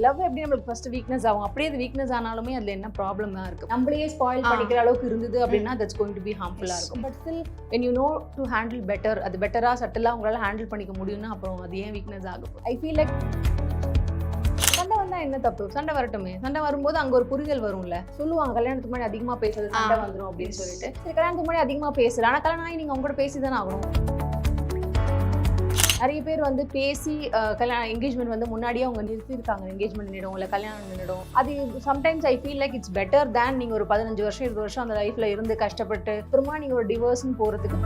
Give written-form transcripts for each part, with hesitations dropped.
Love எப்படி நம்மளுக்கு first weakness ஆகும், அப்படியே அது வீக்னஸ் ஆனாலுமே அதுல என்ன ப்ராப்ளம் தான் இருக்கு. நம்மளையே ஸ்பாயில் பண்ணிக்கிற அளவுக்கு இருந்தது அப்படின்னா தட்ஸ் கோயிங் டு பி ஹார்ம்ஃபுல்லா இருக்கும். But still when you know to handle better, அது பெட்டரா சட்டலா உங்களால ஹேண்டில் பண்ணிக்க முடியும்னா அப்புறம் அது ஏன் வீக்னஸ் ஆகும். ஐ ஃபீல் லைக் சண்டை வந்தா என்ன தப்பு, சண்டை வரட்டுமே. சண்டை வரும்போது அங்க ஒரு புரிதல் வரும்ல. சொல்லுவாங்க கல்யாணத்துக்கு முன்னாடி அதிகமா பேசுறது சண்டை வந்துடும் அப்படின்னு சொல்லிட்டு. சரி கல்யாணத்துக்கு முன்னாடி அதிகமா பேசல, ஆனா கல்யாணம் ஆகி நீங்க அவங்க கூட பேசிதானே ஆகணும். நிறைய பேர் வந்து பேசி கல்யாணம் என்கேஜ்மெண்ட் வந்து முன்னாடியே அவங்க நிறுத்திருக்காங்க. என்கேஜ்மெண்ட் நின்றுடும் இல்லை கல்யாணம் நின்றுடும். அது sometimes I feel like it's better than நீங்கள் ஒரு 15 வருஷம் 20 வருஷம் அந்த லைஃப்ல இருந்து கஷ்டப்பட்டு அப்புறமா நீங்கள் ஒரு டிவோர்ஸ்ன்னு போகிறதுக்கு.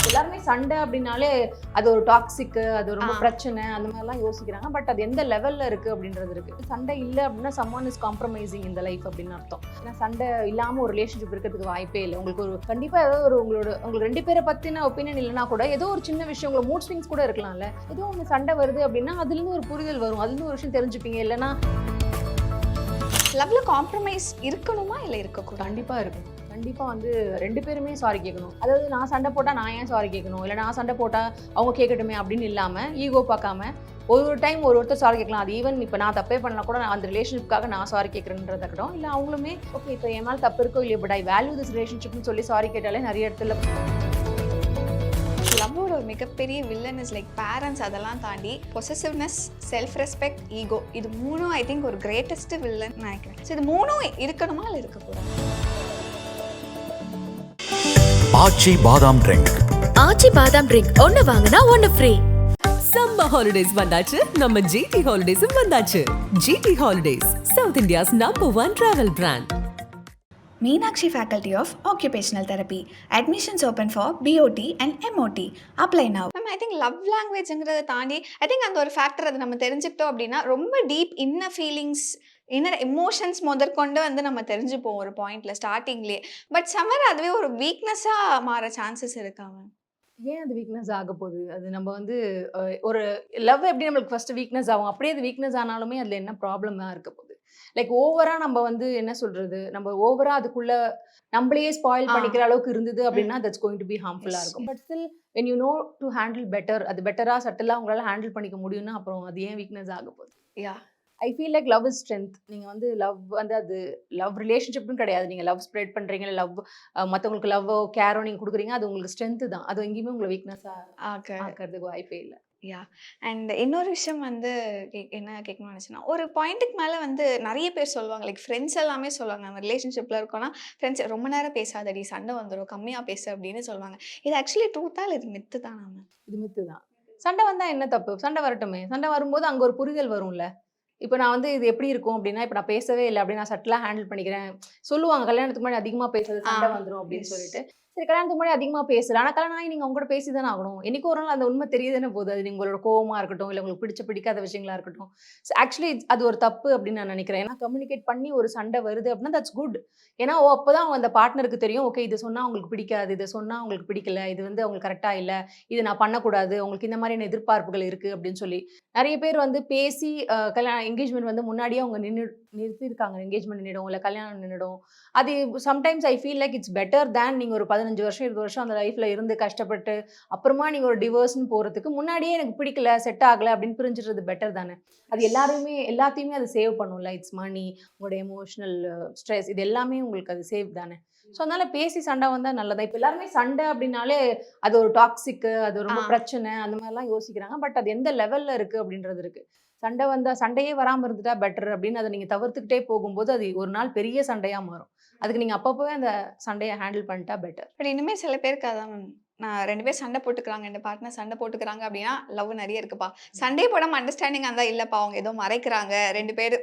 எல்லாருமே சண்டை அப்படின்னாலே அது ஒரு டாக்ஸிக், அது ரொம்ப பிரச்சனை அந்த மாதிரிலாம் யோசிக்கிறாங்க. பட் அது எந்த லெவல்ல இருக்கு அப்படின்றது இருக்கு. சண்டை இல்லை அப்படின்னா சம்ஒன் இஸ் காம்ப்ரமைசிங் இந்த லைஃப் அப்படின்னு அர்த்தம். ஏன்னா சண்டை இல்லாம ஒரு ரிலேஷன்ஷிப் இருக்கிறதுக்கு வாய்ப்பே இல்லை. உங்களுக்கு ஒரு கண்டிப்பா ஏதாவது ஒரு உங்களுக்கு 2 பேரை பத்தின ஒப்பீனியன் இல்லைன்னா கூட ஏதோ ஒரு சின்ன விஷயம் உங்களுக்கு மூட் ஸ்விங்ஸ் கூட இருக்கலாம்ல. ஏதோ ஒன்று சண்டை வருது அப்படின்னா அதுல இருந்து ஒரு புரிதல் வரும், அதுல இருந்து ஒரு விஷயம் தெரிஞ்சுப்பீங்க. இல்லைன்னா லவ்ல காம்ப்ரமைஸ் இருக்கணுமா இல்லை இருக்கக்கூடாது? கண்டிப்பா இருக்கும். கண்டிப்பாக வந்து 2 பேருமே சாரி கேட்கணும். அதாவது நான் சண்டை போட்டால் நான் ஏன் சாரி கேட்கணும், இல்லை நான் சண்டை போட்டால் அவங்க கேட்கட்டுமே அப்படின்னு இல்லாமல் ஈகோ பார்க்காம ஒரு டைம் ஒருத்தர் சாரி கேட்கலாம். அது ஈவன் இப்போ நான் தப்பே பண்ணலாம் கூட நான் அந்த ரிலேஷன்ஷிப்காக நான் சாரி கேட்குறேன்றதை இருக்கட்டும். இல்லை அவங்களுமே ஓகே இப்போ என் மேலே தப்பு இருக்கோ இல்லையோ பட் ஐ வேல்யூ திஸ் ரிலேஷன்ஷிப்னு சொல்லி சாரி கேட்டாலே நிறைய இடத்துல. லவ்வோட ஒரு மிகப்பெரிய வில்லன் இஸ் லைக் பேரண்ட்ஸ். அதெல்லாம் தாண்டி பொசசிவ்னஸ், செல்ஃப் ரெஸ்பெக்ட், ஈகோ, இது மூணும் ஐ திங்க் ஒரு கிரேட்டஸ்ட் வில்லன் நினைக்கிறேன். ஸோ இது மூணும் இருக்கணுமா இல்லை இருக்கக்கூடாது? ஆச்சி பாதாம் ட்ரிங்க். ஆச்சி பாதாம் ட்ரிங்க் ஒன்னு வாங்குனா ஒன்னு ஃப்ரீ. சம்மர் ஹாலிடேஸ் வந்தாச்சு, நம்ம ஜிடி ஹாலிடேஸும் வந்தாச்சு. GT Holidays, South India's #1 travel brand. Meenakshi Faculty of Occupational Therapy. Admissions open for BOT and MOT. Apply now. Ma'am, I think love languageங்கிறத தாண்டி I think அந்த ஒரு ஃபேக்டர் அதை நம்ம தெரிஞ்சுக்கிட்டோம் அப்படின்னா ரொம்ப deep inner feelings, inner emotions முதற்கொண்டு வந்து நம்ம தெரிஞ்சுப்போம் ஒரு பாயிண்ட்ல ஸ்டார்டிங்லேயே. பட் சம்மர் அதுவே ஒரு வீக்னஸாக மாற சான்சஸ் இருக்கா மேம்? ஏன் அது வீக்னஸ் ஆக போகுது? அது நம்ம வந்து ஒரு லவ் எப்படி நம்மளுக்கு ஃபர்ஸ்ட் வீக்னஸ் ஆகும், அப்படியே அது வீக்னஸ் ஆனாலுமே அதுல என்ன ப்ராப்ளம் தான் இருக்க போகுது. லைக் ஓவரா நம்ம வந்து என்ன சொல்றது, நம்ம ஓவரா அதுக்குள்ள நம்மளையே ஸ்பாயில் பண்ணிக்கிற அளவுக்கு இருந்தது அப்படின்னா தட்ஸ் கோயிங் டு பி ஹார்ம்ஃபுல்லா இருக்கும். But still when you know to handle better, அது பெட்டரா சட்டலா உங்களால ஹேண்டில் பண்ணிக்க முடியும்னா அப்புறம் அது ஏன் வீக்னஸ் ஆக போகுது. Yeah I feel like love is strength. நீங்கள் வந்து லவ் வந்து அது லவ் ரிலேஷன்ஷிப்னு கிடையாது. நீங்கள் லவ் ஸ்ப்ரெட் பண்ணுறீங்க, லவ் மற்றவங்களுக்கு லவ்வோ கேரோ நீங்கள் கொடுக்குறீங்க, அது உங்களுக்கு ஸ்ட்ரென்த்து தான். அது எங்கேயுமே உங்களை வீக்னஸாக ஆக்கிறதுக்கு வாய்ப்பே இல்லை. யா அண்ட் இன்னொரு விஷயம் வந்து என்ன கேட்கணும்னு நினச்சேன்னா, ஒரு பாயிண்ட்டுக்கு மேலே வந்து நிறைய பேர் சொல்லுவாங்க, லைக் ஃப்ரெண்ட்ஸ் எல்லாமே சொல்லுவாங்க, நம்ம ரிலேஷன்ஷிப்பில் இருக்கோன்னா ஃப்ரெண்ட்ஸ் ரொம்ப நேரம் பேசாதடி, சண்டை வந்துடும், கம்மியாக பேசு அப்படின்னு சொல்லுவாங்க. இது ஆக்சுவலி ட்ரூத்தா இல்லை இது மித்து தான்? நாம இது மித்து தான். சண்டை வந்தால் என்ன தப்பு, சண்டை வரட்டுமே. சண்டை வரும்போது அங்கே ஒரு புரிதல் வரும்ல. இப்போ நான் வந்து இது எப்படி இருக்கும் அப்படின்னா, இப்போ நான் பேசவே இல்லை அப்படின்னு நான் சட்டலாக ஹேண்டில் பண்ணிக்கிறேன். சொல்லுவாங்க கல்யாணத்துக்கு முன்னாடி அதிகமாக பேசுறது சண்டை வந்துடும் அப்படின்னு சொல்லிட்டு. சரி கல்யாணத்துக்கு முன்னாடி அதிகமாக பேசல, ஆனால் கல்யாணம் ஆகி நீங்கள் அவங்க கூட பேசி தானே ஆகணும். என்னைக்கு ஒரு நாள் அந்த உண்மை தெரியதானே போகுது. அது உங்களோட கோவமாக இருக்கட்டும், இல்லை உங்களுக்கு பிடிக்காத விஷயங்களா இருக்கட்டும். ஆக்சுவலி அது ஒரு தப்பு அப்படின்னு நான் நினைக்கிறேன். ஏன்னா கம்யூனிகேட் பண்ணி ஒரு சண்டை வருது அப்படின்னா தட்ஸ் குட். ஏன்னா அப்போதான் அந்த பார்ட்னருக்கு தெரியும், ஓகே இது சொன்னால் அவங்களுக்கு பிடிக்காது, இதை சொன்னால் அவங்களுக்கு பிடிக்கல, இது வந்து அவங்களுக்கு கரெக்டாக இல்லை, இது நான் பண்ணக்கூடாது, உங்களுக்கு இந்த மாதிரியான எதிர்பார்ப்புகள் இருக்குது அப்படின்னு சொல்லி. நிறைய பேர் வந்து பேசி கல்யாணம் என்கேஜ்மெண்ட் வந்து முன்னாடியே அவங்க நிறுத்திருக்காங்க. என்கேஜ்மெண்ட் நின்றுடும் இல்லை கல்யாணம் நின்றுடும். அது sometimes I feel like it's better than நீங்கள் ஒரு 15 வருஷம் 20 வருஷம் அந்த லைஃப்ல இருந்து கஷ்டப்பட்டு அப்புறமா நீங்கள் ஒரு டிவோர்ஸ்ன்னு போகிறதுக்கு முன்னாடியே எனக்கு பிடிக்கல, செட் ஆகலை அப்படின்னு பிரிஞ்சிடுறது பெட்டர் தானே. அது எல்லாத்தையுமே அது சேவ் பண்ணும்ல. இட்ஸ் மணி, உங்களோட எமோஷனல் ஸ்ட்ரெஸ், இது எல்லாமே உங்களுக்கு அது சேவ் தானே. ஸோ அதனால பேசி சண்டை வந்தால் நல்லதா. இப்போ எல்லாருமே சண்டை அப்படின்னாலே அது ஒரு டாக்ஸிக்கு, அது ரொம்ப பிரச்சனை அந்த மாதிரிலாம் யோசிக்கிறாங்க. பட் அது எந்த லெவலில் இருக்குது அப்படின்றது இருக்குது. சண்டை வந்தால் சண்டையே வராமல் இருந்துட்டா பெட்டர் அப்படின்னு அதை நீங்கள் தவிர்த்துக்கிட்டே போகும்போது அது ஒரு நாள் பெரிய சண்டையாக மாறும். அதுக்கு நீங்கள் அப்பப்போவே அந்த சண்டையை ஹேண்டில் பண்ணிட்டா பெட்டர். பட் இனிமேல் சில பேருக்கு அதான் மேம், நான் 2 பேர் சண்டை போட்டுக்கிறாங்க, 2 பார்ட்னர் சண்டை போட்டுக்கிறாங்க அப்படின்னா லவ் நிறைய இருக்குப்பா. சண்டே போடாமல் அண்டர்ஸ்டாண்டிங் இருந்தால் இல்லைப்பா அவங்க ஏதோ மறைக்கிறாங்க 2 பேர்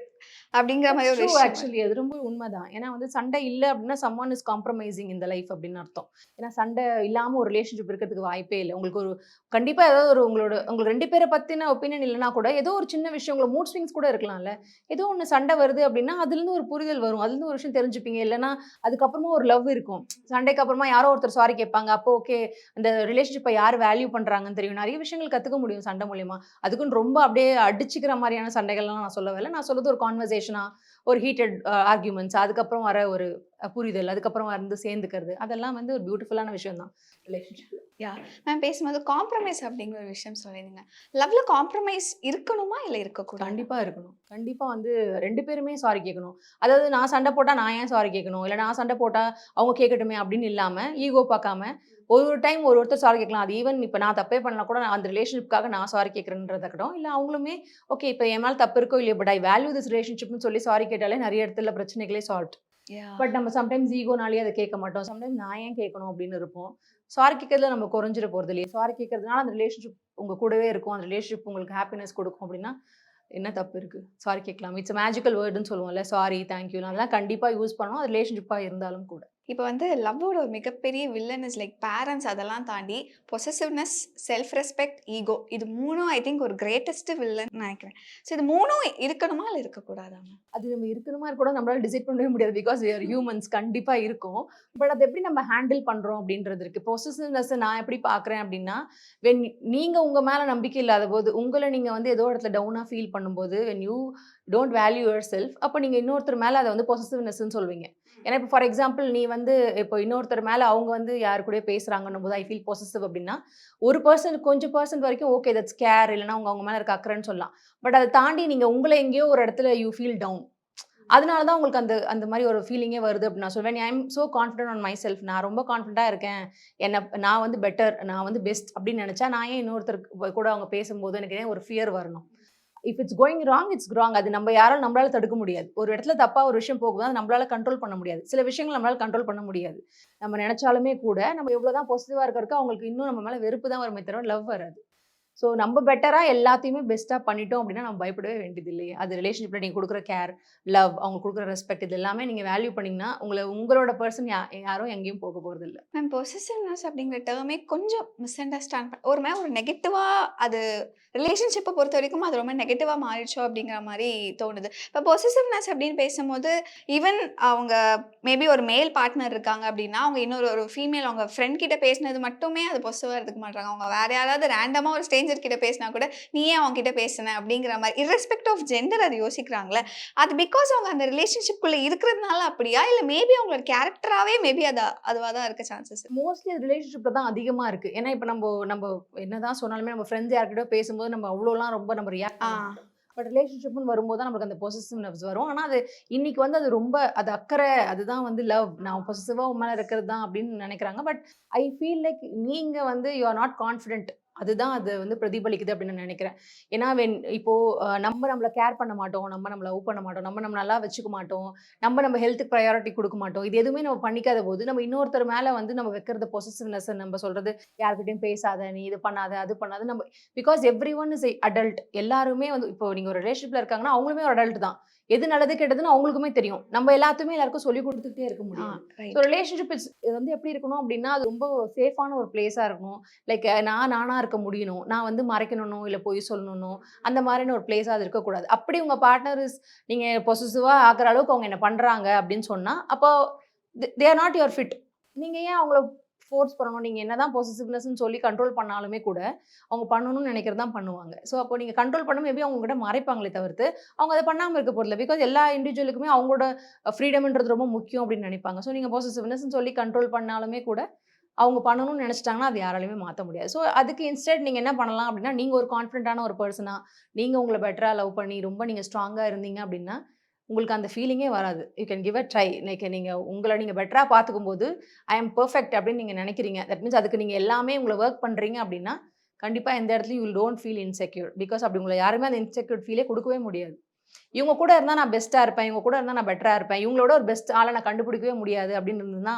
அப்படிங்கிற மாதிரி ஒரு விஷயம். ஆக்சுவலி அது ரொம்ப உண்மைதான். ஏன்னா வந்து சண்டை இல்லை அப்படின்னா சம்ஒன் இஸ் காம்ப்ரமைசிங் இந்த லைஃப் அப்படின்னு அர்த்தம். ஏன்னா சண்டை இல்லாமல் ஒரு ரிலேஷன்ஷிப் இருக்கிறதுக்கு வாய்ப்பே இல்லை. உங்களுக்கு ஒரு கண்டிப்பாக ஏதாவது ஒரு உங்களுக்கு 2 பேரை பற்றின ஒப்பீனியன் இல்லைனா கூட ஏதோ ஒரு சின்ன விஷயம் உங்களுக்கு மூட் ஸ்விங்ஸ் கூட இருக்கலாம்ல. ஏதோ ஒன்று சண்டை வருது அப்படின்னா அதுலேருந்து ஒரு புரிதல் வரும், அதுலேருந்து ஒரு விஷயம் தெரிஞ்சுப்பீங்க. இல்லைன்னா அதுக்கப்புறமா ஒரு லவ் இருக்கும். சண்டைக்கு அப்புறமா யாரோ ஒருத்தர் சாரி கேட்பாங்க. அப்போ ஓகே அந்த ரிலேஷன்ஷிப்பை யார் வேல்யூ பண்ணுறாங்கன்னு தெரியும். நிறைய விஷயங்கள் கற்றுக்க முடியும் சண்டை மூலியமா. அதுக்குன்னு ரொம்ப அப்படியே அடிச்சுக்கிற மாதிரியான சண்டைகள்லாம் நான் சொல்லவில்லை. நான் சொல்றது ஒரு கான்வர்சேஷனா, ஒரு ஹீட்டட் ஆர்கியூமெண்ட்ஸ், அதுக்கப்புறம் வர ஒரு புரிதல், அதுக்கப்புறம் வந்து சேர்ந்துக்கிறது, அதெல்லாம் வந்து ஒரு பியூட்டிஃபுல்லான விஷயம் தான் ரிலேஷன்ஷிப்ல. யா மேம் பேசும்போது காம்ப்ரமைஸ் அப்படிங்கிற ஒரு விஷயம் சொல்லியிருந்தீங்க. லவ்ல காம்ப்ரமைஸ் இருக்கணுமா இல்லை இருக்கக்கூடாது? கண்டிப்பா இருக்கணும். கண்டிப்பா வந்து 2 பேருமே சாரி கேட்கணும். அதாவது நான் சண்டை போட்டா நான் ஏன் சாரி கேட்கணும்? இல்ல நான் சண்டை போட்டா அவங்க கேட்கட்டுமே அப்படின்னு இல்லாம, ஈகோ பார்க்காம ஒரு டைம் ஒருத்தர் சாரி கேட்கலாம். அது ஈவன் இப்ப நான் தப்பே பண்ணலனா கூட நான் அந்த ரிலேஷன்ஷிப்காக நான் சாரி கேட்கிறேன்றத இருக்கட்டும். இல்ல அவங்களுமே ஓகே இப்ப என் மேல தப்பு இருக்கோ இல்லையோ பட் ஐ வேல்யூ திஸ் ரிலேஷன்ஷிப்னு சொல்லி சாரி கேட்டாலே நெறைய இடத்துல பிரச்சனைகளே சால்வ். யா பட் நம்ம சம்டைம்ஸ் ஈகோனாலேயே அத கேட்க மாட்டோம். சம்டைம்ஸ் நான் ஏன் கேட்கணும் அப்படின்னு இருப்போம். சாரி கேட்கறதுல நம்ம குறைஞ்சிட போறது இல்லையே. சாரி கேட்கறதுனால அந்த ரிலேஷன்ஷிப் உங்க கூடவே இருக்கும். அந்த ரிலேஷன்ஷிப் உங்களுக்கு ஹாப்பினஸ் கொடுக்கும் அப்படின்னா, என்ன தப்பு இருக்கு? சாரி கேட்கலாம். இட்ஸ் மேஜிக்கல் வேர்டுன்னு சொல்லுவோம்ல. சாரி, தேங்க் யூ அதெல்லாம் கண்டிப்பா யூஸ் பண்ணணும். அது ரிலேஷன்ஷிப்பா இருந்தாலும் கூட. இப்போ வந்து லவ்வோட ஒரு மிகப்பெரிய வில்லன் இஸ் லைக் பேரண்ட்ஸ். அதெல்லாம் தாண்டி பொசசிவ்னஸ், செல்ஃப் ரெஸ்பெக்ட், ஈகோ இது 3ம் ஐ திங்க் ஒரு கிரேட்டஸ்ட் வில்லன் நினைக்கிறேன். ஸோ இது 3ம் இருக்கணுமா இல்லை இருக்கக்கூடாதா மேம்? அது நம்ம இருக்கணுமா இருக்கக்கூடாது நம்மளால டிசைட் பண்ணவே முடியாது. பிகாஸ் வி ஆர் ஹியூமன்ஸ் கண்டிப்பா இருக்கும். பட் அத எப்படி நம்ம ஹேண்டில் பண்றோம் அப்படின்றது இருக்கு. பொசசிவ்னெஸ் நான் எப்படி பார்க்குறேன் அப்படின்னா, வென் நீங்க உங்க மேல நம்பிக்கை இல்லாத போது, உங்கள நீங்க வந்து ஏதோ இடத்துல டவுனா ஃபீல் பண்ணும்போது, when you don't value your self அப்ப நீங்க இன்னொருத்தர் மேல அத வந்து பொசசிவ்னெஸ்ன்னு சொல்வீங்க. ஏன்னா இப்போ ஃபார் எக்ஸாம்பிள் நீ வந்து இப்போ இன்னொருத்தர் மேல அவங்க வந்து யாரு கூடயோ பேசுறாங்கன்னும் போது ஐ ஃபீல் பொசசிவ் அப்படின்னா, ஒரு பெர்சன் கொஞ்சம் பெர்சன்ட் வரைக்கும் ஓகே தட்ஸ் கேர் இல்லைன்னா அவங்க மேல இருக்க அக்கறைன்னு சொல்லலாம். பட் அத தாண்டி நீங்க உங்கள எங்கேயோ ஒரு இடத்துல யூ ஃபீல் டவுன். அதனால தான் உங்களுக்கு அந்த அந்த மாரி ஒரு ஃபீலிங்கே வருது அப்படின்னு நான் சொல்வேன். I am so confident on my self. நான் ரொம்ப கான்ஃபிடென்ட்டா இருக்கேன். நான் வந்து பெட்டர், நான் வந்து பெஸ்ட் அப்படின்னு நெனச்சா, நான் ஏன் இன்னொருத்தருக்கு கூட அவங்க பேசும்போது எனக்கு ஏன் ஒரு ஃபியர் வரணும்? If it's going wrong, it's wrong. அது நம்மளால தடுக்க முடியாது. ஒரு இடத்துல தப்பா ஒரு விஷயம் போகுது, அது நம்மளால கண்ட்ரோல் பண்ண முடியாது. சில விஷயங்கள் நம்மளால கண்ட்ரோல் பண்ண முடியாது. நம்ம நெனச்சாலுமே கூட, நம்ம எவ்வளோ தான் பாசிட்டிவா இருக்கறதுக்கு அவங்களுக்கு இன்னும் நம்ம மேல வெறுப்பு தான் வருமே தவிர லவ் வராது. ஸோ நம்ம பெட்டரா எல்லாத்தையுமே பெஸ்ட்டா பண்ணிட்டோம் அப்படின்னா, நம்ம பயப்படவே வேண்டியது இல்லையே. அது ரிலேஷன்ஷிப்ல நீங்க குடுக்குற கேர், லவ், அவங்க குடுக்குற ரெஸ்பெக்ட் இது எல்லாமே நீங்க வேல்யூ பண்ணீங்கன்னா, உங்களோட பெர்சன் யாரும் எங்கேயும் போக போறதில்ல. மேம் பொசசிவ்னஸ் அப்படிங்கிற டேர்மே கொஞ்சம் மிஸ் அண்டர்ஸ்டாண்ட் ஒரு மாதிரி ஒரு நெகட்டிவா அது ரிலேஷன்ஷிப்பை பொறுத்த வரைக்கும் அது ரொம்ப நெகட்டிவா மாறிடுச்சோ அப்படிங்கிற மாதிரி தோணுது. இப்போ பொசசிவ்னஸ் அப்படின்னு பேசும்போது ஈவன் அவங்க மேபி ஒரு மேல் பார்ட்னர் இருக்காங்க அப்படின்னா அவங்க ஒரு ஃபீமேல் அவங்க ஃப்ரெண்ட் கிட்ட பேசினது மட்டுமே அது பொசிட்டிவாக எடுத்துக்க மாட்டாங்க. அவங்க வேற யாராவது ரேண்டமாக ஒரு ஸ்ட்ரேஞ்சர் கிட்ட பேசினா கூட நீ ஏன் அவங்க கிட்ட பேசின அப்படிங்கிற மாதிரி irrespect ஆஃப் ஜெண்டர் அது யோசிக்கிறாங்களே. அது பிகாஸ் அவங்க அந்த ரிலேஷன்ஷிப்குள்ள இருக்கிறதுனால அப்படியா இல்லை மேபி அவங்களோட கேரக்டராகவே மேபி அதுவாக தான் இருக்க சான்சஸ். மோஸ்ட்லி அது ரிலேஷன்ஷிப்ல தான் அதிகமா இருக்கு. ஏன்னா இப்ப நம்ம என்னதான் சொன்னாலுமே நம்ம ஃப்ரெண்ட்ஸ் யார்கிட்டயோ பேசும்போது நம்ம அவ்வளோலாம் ரொம்ப நம்ம ரியாக்ட் பண்ண மாட்டோம். பட் ரிலேஷன்ஷிப்னு வரும்போது தான் நமக்கு அந்த பொசசிவ்னஸ் வரும். ஆனா அது இன்னைக்கு வந்து அது ரொம்ப அது அக்கறை அதுதான் வந்து லவ். நான் பொசசிவா உன் மேல இருக்கிறது தான் அப்படின்னு நினைக்கிறாங்க. பட் ஐ ஃபீல் லைக் நீங்க வந்து யூ ஆர் நாட் கான்ஃபிடென்ட். அதுதான் அது வந்து பிரதிபலிக்குது அப்படின்னு நான் நினைக்கிறேன். ஏன்னா இப்போ நம்மள கேர் பண்ண மாட்டோம். நம்மள லவ் பண்ண மாட்டோம். நம்ம நல்லா வச்சுக்க மாட்டோம். நம்ம ஹெல்த்துக்கு ப்ரையாரிட்டி குடுக்க மாட்டோம். இது எதுவுமே நம்ம பண்ணிக்காத போது, நம்ம இன்னொருத்தர் மேல வந்து நம்ம வைக்கிறது பொசசிவ்னஸ் நம்ம சொல்றது யார்கிட்டயும் பேசாத, நீ இது பண்ணாத, அது பண்ணாத நம்ம பிகாஸ் எவ்ரிஒன் இஸ் அடல்ட். எல்லாருமே வந்து இப்போ நீங்க ஒரு ரிலேஷன்ஷிப்ல இருக்காங்கன்னா, அவங்களுமே ஒரு அடல்ட் தான். எது நல்லது கெட்டதுன்னு அவங்களுக்குமே தெரியும். நம்ம எல்லாத்தையுமே எல்லாருக்கும் சொல்லிக் குடுத்துக்கிட்டே இருக்க முடியாது. ஸோ ரிலேஷன்ஷிப் இது வந்து எப்படி இருக்கணும் அப்படின்னா, அது ரொம்ப சேஃபான ஒரு பிளேஸா இருக்கணும். லைக் நானா இருக்க முடியணும். நான் வந்து மறைக்கணும்னோ, இல்ல பொய் சொல்லணும்னோ, அந்த மாதிரியான ஒரு பிளேஸா அது இருக்கக்கூடாது. அப்படி உங்க பார்ட்னர் நீங்க பொசசிவா ஆகுற அளவுக்கு அவங்க என்ன பண்றாங்க அப்படின்னு சொன்னா, அப்போ they are not your fit. நீங்க ஏன் அவங்கள ஃபோர்ஸ் பண்ணணும்? நீங்க என்னதான் பொசசிவ்னஸ்ன்னு சொல்லி கண்ட்ரோல் பண்ணாலுமே கூட, அவங்க பண்ணணும்னு நினைக்கிறது தான் பண்ணுவாங்க. ஸோ அப்போ நீங்க கண்ட்ரோல் பண்ண மேபி அவங்க உங்ககிட்ட மறைப்பாங்களே தவிர்த்து, அவங்க அத பண்ணாம இருக்க போறதில்ல. பிகாஸ் எல்லா இண்டிவிஜுவலுக்குமே அவங்களோட ஃப்ரீடம்ன்றது ரொம்ப முக்கியம் அப்படின்னு நினைப்பாங்க. ஸோ நீங்க பொசசிவ்னஸ்ன்னு சொல்லி கண்ட்ரோல் பண்ணாலுமே கூட, அவங்க பண்ணணும்னு நினைச்சிட்டாங்கன்னா, அது யாராலயுமே மாத்த முடியாது. ஸோ அதுக்கு இன்ஸ்டெட் நீங்க என்ன பண்ணலாம் அப்படின்னா, நீங்க ஒரு கான்ஃபிடென்ட்டான ஒரு பெர்சனா, நீங்க உங்கள பெட்டரா லவ் பண்ணி ரொம்ப நீங்க ஸ்ட்ராங்கா இருந்தீங்க அப்படின்னா, உங்களுக்கு அந்த ஃபீலிங்கே வராது. You can give a try. Like நீங்க உங்கள நீங்க பெட்டரா பார்த்துக்கும்போது, ஐ அம் பெர்ஃபெக்ட் அப்படின்னு நீங்க நினைக்கிறீங்க. தட் மீன்ஸ் அதுக்கு நீங்க எல்லாமே உங்கள வொர்க் பண்றீங்க அப்படின்னா, கண்டிப்பா எந்த இடத்துலயும் you don't feel insecure. Because அப்படி உங்கள யாருமே அந்த இன்செக்யூர் ஃபீலே குடுக்கவே முடியாது. இவங்க கூட இருந்தா நான் பெஸ்ட்டா இருப்பேன். இவங்க கூட இருந்தா நான் பெட்டரா இருப்பேன். இவங்களோட ஒரு பெஸ்ட் ஆள நான் கண்டுபிடிக்கவே முடியாது அப்படின்னு இருந்ததுன்னா,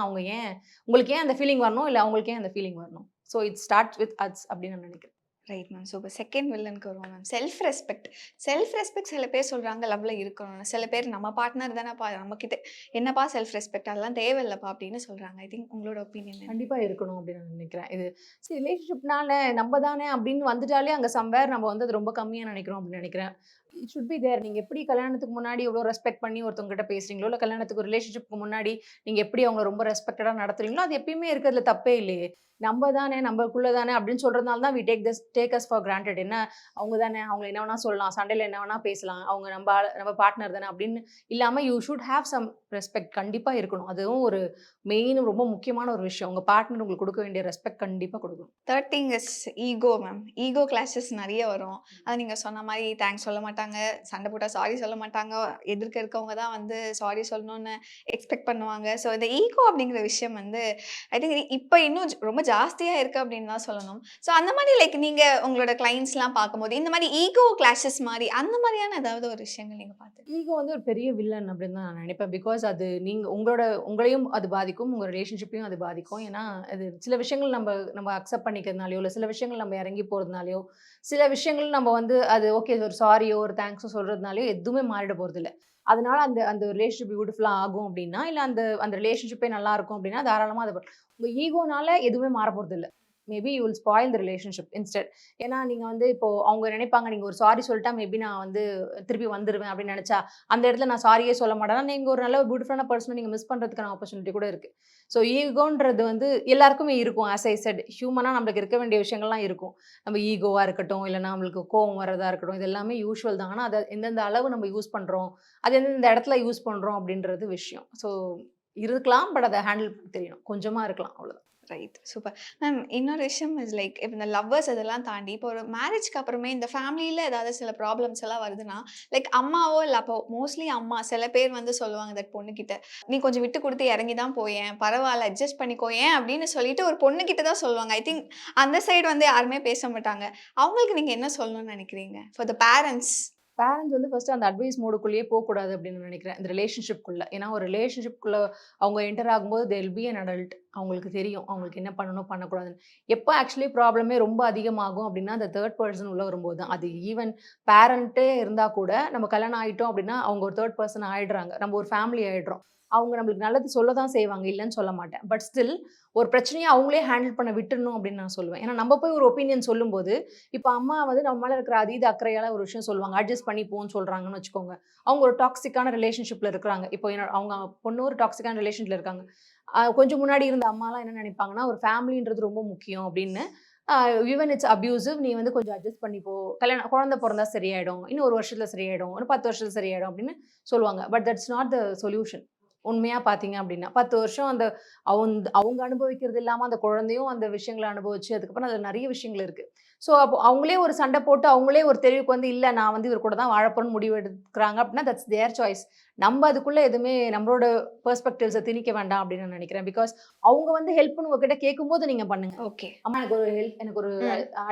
உங்களுக்கு ஏன் அந்த ஃபீலிங் வரணும்? இல்ல அவங்களுக்கு ஏன் அந்த ஃபீலிங் வரணும்? So it starts with us அப்படின்னு நான் நினைக்கிறேன். Right ma'am. ஸோ இப்போ செகண்ட் வில்லனுக்கு வருவோம் ma'am. Self respect. Self respect சில பேர் சொல்கிறாங்க லவ்ல இருக்கணும்னு. சில பேர் நம்ம பார்ட்னர் தானேப்பா நம்மக்கிட்ட என்னப்பா செல்ஃப் ரெஸ்பெக்ட் அதெல்லாம் தேவையில்லப்பா அப்படின்னு சொல்கிறாங்க. ஐ திங்க் உங்களோட ஒப்பீனியன். கண்டிப்பா இருக்கணும் அப்படின்னு நான் நினைக்கிறேன். இது ரிலேஷன்ஷிப்னால நம்ம தானே அப்படின்னு வந்துட்டாலே அங்க சம்வேர் நம்ம வந்து அது ரொம்ப கம்மியா நினைக்கிறோம் அப்படின்னு நினைக்கிறேன். It should be there. நீங்க எப்படி கல்யாணத்துக்கு முன்னாடி எவ்வளோ ரெஸ்பெக்ட் பண்ணி ஒருத்தவங்க கிட்ட பேசுறீங்களோ, இல்ல கல்யாணத்துக்கு ரிலேஷன்ஷிப்க்கு முன்னாடி நீங்க எப்படி அவங்கள ரொம்ப ரெஸ்பெக்டடா நடத்துறீங்களோ, அது எப்பயுமே இருக்கிறதுல தப்பே இல்லையே. நம்ம தானே, நம்மளுக்குள்ள தானே அப்படின்னு சொல்றதுனால தான் we take us for granted. என்ன அவங்க தானே, அவங்க என்ன வேணா சொல்லலாம், சண்டையில என்ன வேணா பேசலாம், அவங்க நம்ம பார்ட்னர் தானே அப்படின்னு இல்லாம you should have some respect கண்டிப்பா இருக்கணும். அதுவும் ஒரு மெயின் ரொம்ப முக்கியமான ஒரு விஷயம். உங்க பார்ட்னர் உங்களுக்கு கொடுக்க வேண்டிய ரெஸ்பெக்ட் கண்டிப்பா கொடுக்கணும். Third thing is ego ma'am. Ego clashes நிறைய வரும். அது நீங்கள் சொன்ன மாதிரி தேங்க்ஸ் சொல்ல மாட்டாங்க, சண்டை போட்டால் சாரி சொல்ல மாட்டாங்க, எதிர்க்க இருக்கவங்க தான் வந்து சாரி சொல்லணும்னு எக்ஸ்பெக்ட் பண்ணுவாங்க. ஸோ இந்த ஈகோ அப்படிங்கிற விஷயம் வந்து ஐ திங்க் இப்போ இன்னும் ரொம்ப ஜாஸ்தியாக இருக்குது அப்படின்னு தான் சொல்லணும். ஸோ அந்த மாதிரி லைக் நீங்கள் உங்களோட கிளைண்ட்ஸ்லாம் பார்க்கும்போது இந்த மாதிரி ஈகோ கிளாஷஸ் மாதிரி அந்த மாதிரியான ஏதாவது ஒரு விஷயங்கள் நீங்கள் பார்த்து ஈகோ வந்து ஒரு பெரிய வில்லன் அப்படின்னு தான் நான் நினைப்பேன். பிகாஸ் அது நீங்க உங்களையும் அது பாதிக்கும், உங்க ரிலேஷன்ஷிப்பையும் அது பாதிக்கும். ஏன்னா அது சில விஷயங்கள் நம்ம அக்செப்ட் பண்ணிக்கிறதுனாலயோ, இல்லை சில விஷயங்கள் நம்ம இறங்கி போறதுனாலயோ, சில விஷயங்கள் நம்ம வந்து அது ஓகே ஒரு சாரியோ ஒரு தேங்க்ஸோ சொல்றதுனாலயோ எதுவுமே மாறிட போறது இல்லை. அதனால அந்த அந்த ரிலேஷன்ஷிப் பியூட்டிஃபுல்லா ஆகும் அப்படின்னா, இல்லை அந்த அந்த ரிலேஷன்ஷிப்பே நல்லா இருக்கும் அப்படின்னா தாராளமா அது உங்க ஈகோனால எதுவுமே மாற போறது இல்லை. Maybe you will spoil the relationship instead. ஏன்னா நீங்க வந்து இப்போ அவங்க நினைப்பாங்க நீங்க ஒரு சாரி சொல்லிட்டா மேபி நான் வந்து திருப்பி வந்துருவேன் அப்படின்னு நினைச்சா அந்த இடத்துல நான் சாரியே சொல்ல மாட்டேன். நீங்க ஒரு நல்ல பியூட்டிஃபுல்லான பர்சனை நீங்க மிஸ் பண்றதுக்கான ஆப்பர்ச்சுனிட்டி கூட இருக்கு. ஸோ ஈகோன்றது வந்து எல்லாருக்குமே இருக்கும். ஆஸ் ஐ செட் ஹியூமனா நம்மளுக்கு இருக்க வேண்டிய விஷயங்கள்லாம் இருக்கும். நம்ம ஈகோவா இருக்கட்டும், இல்லை நம்மளுக்கு கோவம் வரதா இருக்கட்டும், இது எல்லாமே யூஷுவல் தான். ஆனால் அதை எந்தெந்த அளவு நம்ம யூஸ் பண்றோம், அது எந்தெந்த இடத்துல யூஸ் பண்றோம் அப்படின்றது விஷயம். ஸோ இருக்கலாம், பட் அதை ஹேண்டில் தெரியணும். கொஞ்சமா இருக்கலாம், அவ்வளவுதான். Right, super ma'am. இன்னொரு விஷயம் இஸ் லைக் இப்போ இந்த லவ்வர்ஸ் இதெல்லாம் தாண்டி இப்போ ஒரு மேரேஜ்க்கு அப்புறமே இந்த ஃபேமிலியில் ஏதாவது சில ப்ராப்ளம்ஸ் எல்லாம் வருதுன்னா லைக் அம்மாவோ இல்லை அப்போ மோஸ்ட்லி அம்மா சில பேர் வந்து சொல்லுவாங்க தட் பொண்ணுக்கிட்ட நீ கொஞ்சம் விட்டு கொடுத்து இறங்கி தான் போயேன், பரவாயில்ல அட்ஜஸ்ட் பண்ணிக்கோயேன் அப்படின்னு சொல்லிட்டு ஒரு பொண்ணுக்கிட்ட தான் சொல்லுவாங்க. ஐ திங்க் அந்த சைடு வந்து யாருமே பேச மாட்டாங்க. அவங்களுக்கு நீங்கள் என்ன சொல்லணும்னு நினைக்கிறீங்க ஃபார் த பேரண்ட்ஸ்? பேரண்ட்ஸ் வந்து ஃபர்ஸ்ட் அந்த அட்வைஸ் மோடுக்குள்ளேயே போகக்கூடாது அப்படின்னு நினைக்கிறேன், இந்த ரிலேஷன்ஷிப்குள்ள. ஏன்னா ஒரு ரிலேஷன்ஷிப்குள்ள அவங்க என்டர் ஆகும்போது தேல் பி அன் அடல்ட். அவங்களுக்கு தெரியும் அவங்களுக்கு என்ன பண்ணணும் பண்ணக்கூடாதுன்னு. எப்போ ஆக்சுவலி ப்ராப்ளமே ரொம்ப அதிகமாகும் அப்படின்னா அந்த தேர்ட் பர்சன் உள்ள வரும்போது தான். அது ஈவன் பேரண்ட்டே இருந்தால் கூட நம்ம கல்யாணம் ஆகிட்டோம் அப்படின்னா அவங்க ஒரு தேர்ட் பர்சன் ஆயிடுறாங்க, நம்ம ஒரு ஃபேமிலி ஆயிடுறோம். அவங்க நம்மளுக்கு நல்லது சொல்ல தான் செய்வாங்க, இல்லைன்னு சொல்ல மாட்டேன். பட் ஸ்டில் ஒரு பிரச்சனையை அவங்களே ஹேண்டில் பண்ண விட்டுடணும் அப்படின்னு நான் சொல்லுவேன். ஏன்னா நம்ம போய் ஒரு ஒப்பீனியன் சொல்லும்போது இப்போ அம்மா வந்து நம்ம மேலே இருக்கிற அதீத அக்கறையால ஒரு விஷயம் சொல்லுவாங்க, அட்ஜஸ்ட் பண்ணி போன்னு சொல்கிறாங்கன்னு வச்சுக்கோங்க. அவங்க ஒரு டாக்ஸிக்கான ரிலேஷன்ஷிப்பில் இருக்கிறாங்க. இப்போ அவங்க பொண்ணு ஒரு டாக்ஸிக்கான ரிலேஷன்ஷிப்பில் இருக்காங்க. கொஞ்சம் முன்னாடி இருந்த அம்மாலாம் என்ன நினைப்பாங்கன்னா ஒரு ஃபேமிலின்றது ரொம்ப முக்கியம் அப்படின்னு. ஈவன் இட்ஸ் அப்யூசிவ், நீ வந்து கொஞ்சம் அட்ஜஸ்ட் பண்ணிப்போ, கல்யாணம் குழந்தை பிறந்தா சரியாயிடும், இன்னும் ஒரு வருஷத்துல சரியாயிடும், ஒரு 10 வருஷத்துல சரியாயிடும் அப்படின்னு சொல்லுவாங்க. But that's not the solution. உண்மையா பார்த்தீங்க அப்படின்னா 10 வருஷம் அந்த அவங்க அனுபவிக்கிறது இல்லாம அந்த குழந்தையும் அந்த விஷயங்களை அனுபவிச்சு அதுக்கப்புறம் அதில் நிறைய விஷயங்கள் இருக்கு. ஸோ அப்போ அவங்களே ஒரு சண்டை போட்டு அவங்களே ஒரு தெளிவுக்கு வந்து இல்லை நான் வந்து இவர் கூட தான் வாழப்போன்னு முடிவு எடுக்கிறாங்க அப்படின்னா தட்ஸ் தேர் சாய்ஸ். நம்ம அதுக்குள்ள எதுவுமே நம்மளோட பெர்ஸ்பெக்டிவ்ஸை திணிக்க வேண்டாம் அப்படின்னு நான் நினைக்கிறேன். பிகாஸ் அவங்க வந்து ஹெல்ப்னு உங்ககிட்ட கேட்கும்போது நீங்க பண்ணுங்க. ஓகே அம்மா எனக்கு ஒரு ஹெல்ப், எனக்கு ஒரு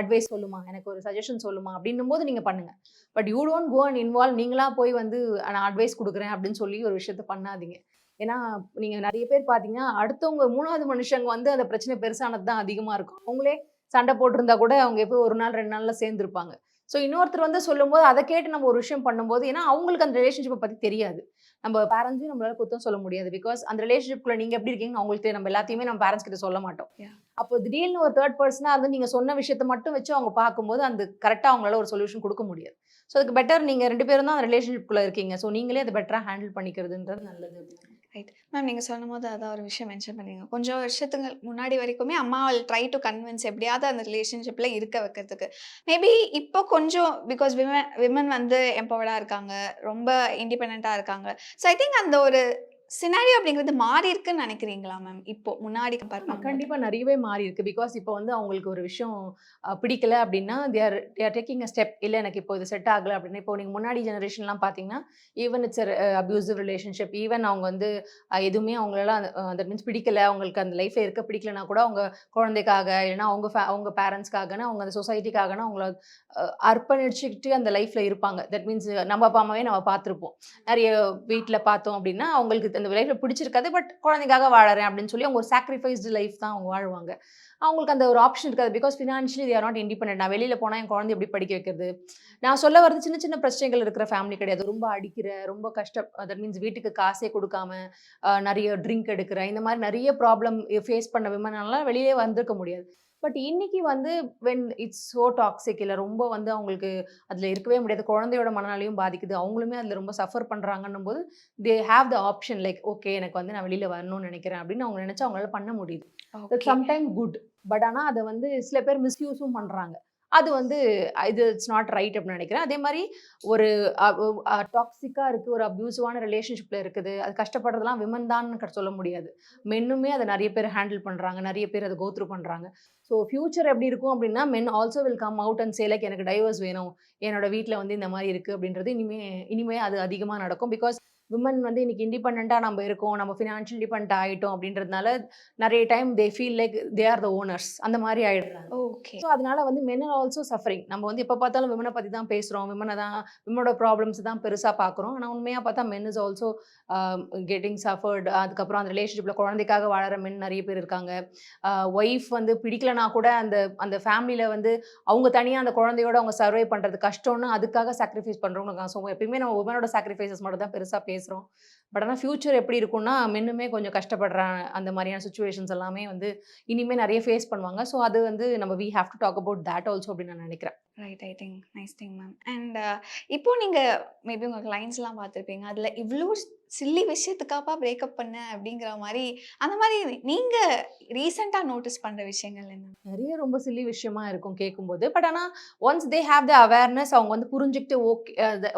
அட்வைஸ் சொல்லுமா, எனக்கு ஒரு சஜஷன் சொல்லுமா அப்படின்னும் போது நீங்க பண்ணுங்க. But you don't go and involve. நீங்களா போய் வந்து நான் அட்வைஸ் கொடுக்குறேன் அப்படின்னு சொல்லி ஒரு விஷயத்த பண்ணாதீங்க. ஏன்னா நீங்க நிறைய பேர் பாத்தீங்கன்னா அடுத்தவங்க 3வது மனுஷங்க வந்து அந்த பிரச்சனை பெருசானது தான் அதிகமா இருக்கும். அவங்களே சண்டை போட்டிருந்தா கூட அவங்க எப்போ 1 நாள் 2 நாள்ல சேர்ந்துருப்பாங்க. ஸோ இன்னொருத்தர் வந்து சொல்லும்போது அதை கேட்டு நம்ம ஒரு விஷயம் பண்ணும்போது, ஏன்னா அவங்களுக்கு அந்த ரிலேஷன்ஷிப்பை பத்தி தெரியாது. நம்ம பேரண்ட்ஸையும் நம்மளால குத்தம் சொல்ல முடியாது. பிகாஸ் அந்த ரிலேஷன்ஷிப்குள்ள நீங்க எப்படி இருக்கீங்கன்னு அவங்களுக்கு தெரியும். நம்ம எல்லாத்தையுமே நம்ம பேரண்ட்ஸ் கிட்ட சொல்ல மாட்டோம். அப்போ திடீர்னு ஒரு தேர்ட் பர்சனா வந்து நீங்க சொன்ன விஷயத்தை மட்டும் வச்சு அவங்க பார்க்கும்போது அந்த கரெக்டா அவங்களால ஒரு சொல்யூஷன் கொடுக்க முடியாது. ஸோ அதுக்கு பெட்டர் நீங்க 2 பேரும் தான் அந்த ரிலேஷன்ஷிப்குள்ள இருக்கீங்க. ஸோ நீங்களே அதை பெட்டரா ஹேண்டில் பண்ணிக்கிறதுன்றது நல்லது. Right ma'am. நீங்கள் சொன்னபோது அதான் ஒரு விஷயம் மென்ஷன் பண்ணீங்க. கொஞ்சம் வருஷத்துக்கு முன்னாடி வரைக்குமே அம்மா will ட்ரை டு கன்வின்ஸ் எப்படியாவது அந்த ரிலேஷன்ஷிப்பில் இருக்க வைக்கிறதுக்கு. மேபி இப்போ கொஞ்சம் பிகாஸ் விமன் வந்து எம்பவர்டாக இருக்காங்க, ரொம்ப இண்டிபெண்ட்டாக இருக்காங்க. ஸோ ஐ திங்க் அந்த ஒரு சினாரியோ அப்படிங்கிறது மாறி இருக்குன்னு நினைக்கிறீங்களா மேம்? இப்போ முன்னாடி கம்பேர் பண்ணும்போது கண்டிப்பா நிறையவே மாறி இருக்கு. பிகாஸ் இப்போ வந்து அவங்களுக்கு ஒரு விஷயம் பிடிக்கல அப்படின்னா they are taking a step. இல்லை எனக்கு இப்போ இது செட் ஆகலை அப்படின்னா, இப்போ நீங்கள் முன்னாடி ஜெனரேஷன்லாம் பார்த்தீங்கன்னா even it's abusive relationship, even அவங்க வந்து எதுவுமே அவங்களால தட் மீன்ஸ் பிடிக்கல, அவங்களுக்கு அந்த லைஃப்ல இருக்க பிடிக்கலனா கூட அவங்க குழந்தைக்காக இல்லைன்னா அவங்க பேரண்ட்ஸ்க்காகனா அவங்க அந்த சொசைட்டிக்காகனா அவங்கள அர்ப்பணிச்சுக்கிட்டு அந்த லைஃப்ல இருப்பாங்க. தட் மீன்ஸ் நம்ம அப்பா அம்மாவே நம்ம பார்த்துருப்போம். நிறைய வீட்டில் பார்த்தோம் அப்படின்னா அவங்களுக்கு அந்த லைஃப்ல பிடிச்சிருக்காது, பட் குழந்தைக்காக வாழறேன் அப்படின்னு சொல்லி அவங்க ஒரு சாக்ரிஃபைஸ்டு லைஃப் தான் அவங்க வாழ்வாங்க. அவங்களுக்கு அந்த ஒரு ஆப்ஷன் இருக்காது. Because financially they are not independent. நான் வெளியில போனா என் குழந்தை எப்படி படிக்க வைக்கிறது? நான் சொல்ல வரது சின்ன சின்ன பிரச்சனைகள் இருக்கிற ஃபேமிலி கிடையாது. ரொம்ப அடிக்கிற, ரொம்ப தட் மீன்ஸ் வீட்டுக்கு காசே கொடுக்காம நிறைய ட்ரிங்க் எடுக்கிற, இந்த மாதிரி நிறைய ப்ராப்ளம் ஃபேஸ் பண்ண விமனால வெளியே வந்திருக்க முடியாது. பட் இன்னைக்கு வந்து வென் இட்ஸ் ஸோ டாக்ஸிக், இல்லை ரொம்ப வந்து அவங்களுக்கு அதில் இருக்கவே முடியாது, குழந்தையோட மனநிலையும் பாதிக்குது, அவங்களுமே அதில் ரொம்ப சஃபர் பண்ணுறாங்கன்னும் போது they have the option like okay எனக்கு வந்து நான் வெளியில் வரணும்னு நினைக்கிறேன் அப்படின்னு அவங்க நினச்சா அவங்களால பண்ண முடியுது. சம்டைம் குட், பட் ஆனால் அதை வந்து சில பேர் மிஸ்யூஸும் பண்ணுறாங்க. அது வந்து இது இட்ஸ் நாட் ரைட் அப்படின்னு நினைக்கிறேன். அதே மாதிரி ஒரு டாக்ஸிக்காக இருக்குது, ஒரு அப்யூசிவான ரிலேஷன்ஷிப்பில் இருக்குது, அது கஷ்டப்படுறதுலாம் விமன் தான் சொல்ல முடியாது. மென்னுமே அதை நிறைய பேர் ஹேண்டில் பண்ணுறாங்க, நிறைய பேர் அதை கோத்ரூ பண்ணுறாங்க. ஸோ ஃபியூச்சர் எப்படி இருக்கும் அப்படின்னா men also will come out and say like எனக்கு டைவர்ஸ் வேணும், என்னோட வீட்டில் வந்து இந்த மாதிரி இருக்குது அப்படின்றது இனிமே அது அதிகமாக நடக்கும். பிகாஸ் விமன் வந்து இன்னைக்கு இண்டிபெண்ட்டாக நம்ம இருக்கோம், நம்ம ஃபினான்ஷியல் டிபெண்ட் ஆகிட்டோம் அப்படின்றதுனால நிறைய time they feel like they are the owners அந்த மாதிரி ஆகிடுறாங்க. ஓகே. ஸோ அதனால வந்து மென் ஆர் ஆல்சோ சஃபரிங். நம்ம வந்து எப்போ பார்த்தாலும் விமனை பற்றி தான் பேசுகிறோம், விமனோட ப்ராப்ளம்ஸ் தான் பெருசாக பார்க்குறோம். ஆனால் உண்மையாக பார்த்தா men is also getting suffered. அதுக்கப்புறம் அந்த ரிலேஷன்ஷிப்பில் குழந்தைக்காக வாழற மென் நிறைய பேர் இருக்காங்க. ஒய்ஃப் வந்து பிடிக்கலனா கூட அந்த அந்த ஃபேமிலியில் வந்து அவங்க தனியாக அந்த குழந்தையோட அவங்க சர்வை பண்ணுறது கஷ்டம்னு அதுக்காக சாக்ரிஃபைஸ் பண்ணுறவங்க இருக்காங்க. ஸோ எப்பயுமே நம்ம உமனோட சாக்ரிஃபைசஸ் மட்டும் தான் பெருசாக பேசுகிறோம். பட் ஆனால் ஃப்யூச்சர் எப்படி இருக்கும்னா மென்னுமே கொஞ்சம் கஷ்டப்படுறாங்க, அந்த மாதிரியான சுச்சுவேஷன்ஸ் எல்லாமே வந்து இனிமேல் நிறைய ஃபேஸ் பண்ணுவாங்க. ஸோ அது வந்து நம்ம we have to talk about that also அப்படின்னு நான் நினைக்கிறேன். Right. I think nice thing ma'am. And இப்போ நீங்கள் மேபி உங்கள் கிளைண்ட்ஸ்லாம் பார்த்துருப்பீங்க, அதில் இவ்வளோ சில்லி விஷயத்துக்காப்பா பிரேக்கப் பண்ண அப்படிங்கிற மாதிரி, அந்த மாதிரி நீங்கள் ரீசெண்டாக நோட்டீஸ் பண்ணுற விஷயங்கள் என்ன? நிறைய ரொம்ப சில்லி விஷயமா இருக்கும் கேட்கும்போது. பட் ஆனால் once they have the awareness, அவங்க வந்து புரிஞ்சுக்கிட்டு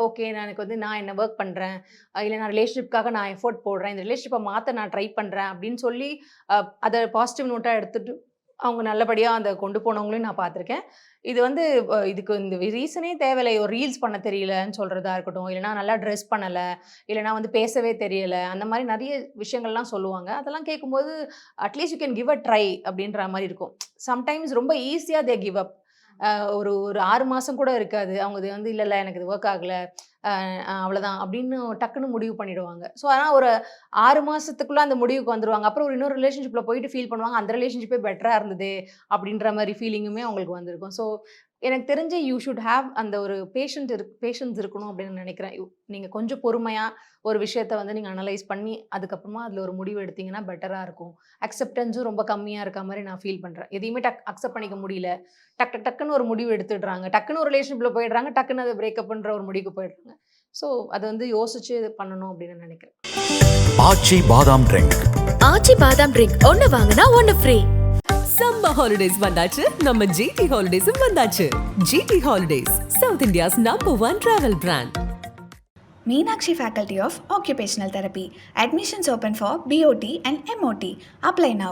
ஓகே எனக்கு வந்து நான் என்ன ஒர்க் பண்ணுறேன், இல்லை நான் ரிலேஷன்ஷிப்காக நான் எஃபோர்ட் போடுறேன், இந்த ரிலேஷன்ஷிப்பை மாற்ற நான் ட்ரை பண்ணுறேன் அப்படின்னு சொல்லி அதை பாசிட்டிவ் நோட்டாக எடுத்துகிட்டு அவங்க நல்லபடியாக அதை கொண்டு போனவங்களையும் நான் பார்த்துருக்கேன். இது வந்து இதுக்கு இந்த ரீசனே தேவையில்லை. ஒரு ரீல்ஸ் பண்ண தெரியலன்னு சொல்கிறதா இருக்கட்டும், இல்லைனா நல்லா ட்ரெஸ் பண்ணலை, இல்லைனா வந்து பேசவே தெரியலை, அந்த மாதிரி நிறைய விஷயங்கள்லாம் சொல்லுவாங்க. அதெல்லாம் கேட்கும்போது at least you can give a try அப்படின்ற மாதிரி இருக்கும். சம்டைம்ஸ் ரொம்ப ஈஸியாக தே கிவ் அப். ஒரு 6 மாதம் கூட இருக்காது, அவங்க இது வந்து இல்லை எனக்கு இது ஒர்க் ஆகலை அவ்வளோதான் அப்படின்னு டக்குன்னு முடிவு பண்ணிடுவாங்க. ஸோ ஆனால் ஒரு 6 மாதத்துக்குள்ளே அந்த முடிவுக்கு வந்துடுவாங்க. அப்புறம் ஒரு இன்னொரு ரிலேஷன்ஷிப்பில் போயிட்டு ஃபீல் பண்ணுவாங்க, அந்த ரிலேஷன்ஷிப்பே பெட்டராக இருந்தது அப்படின்ற மாதிரி ஃபீலிங்குமே அவங்களுக்கு வந்திருக்கும். ஸோ எனக்கு தெரிஞ்சு யூ ஷுட் ஹேவ் அந்த ஒரு பேஷன்ஸ் இருக்கணும் அப்படின்னு நினைக்கிறேன். நீங்கள் கொஞ்சம் பொறுமையாக ஒரு விஷயத்தை வந்து நீங்கள் அனலைஸ் பண்ணி அதுக்கப்புறமா அதில் ஒரு முடிவு எடுத்தீங்கன்னா பெட்டராக இருக்கும். அக்செப்டன்ஸும் ரொம்ப கம்மியாக இருக்க மாதிரி நான் ஃபீல் பண்ணுறேன். எதையுமே அக்செப்ட் பண்ணிக்க முடியல, டக்குன்னு ஒரு முடிவு எடுத்துடுறாங்க, டக்குன்னு ஒரு ரிலேஷன்ஷிப்பில் போயிடுறாங்க, டக்குன்னு அதை பிரேக்கப் பண்ணுற ஒரு முடிவுக்கு போயிடுறாங்க. ஸோ அதை வந்து யோசிச்சு பண்ணணும் அப்படின்னு நினைக்கிறேன். ஆச்சி பாதாம் ட்ரிங்க். ஆச்சி பாதாம் ட்ரிங்க் ஒன்னு வாங்கினா ஒன்னு ஃப்ரீ. சம்மர் ஹாலிடேஸ் வந்தாச்சு, நம்ம ஜிடி ஹாலிடேஸும் வந்தாச்சு. GT Holidays, South India's #1 travel brand. Meenakshi Faculty of Occupational Therapy. Admissions open for BOT and MOT. Apply now.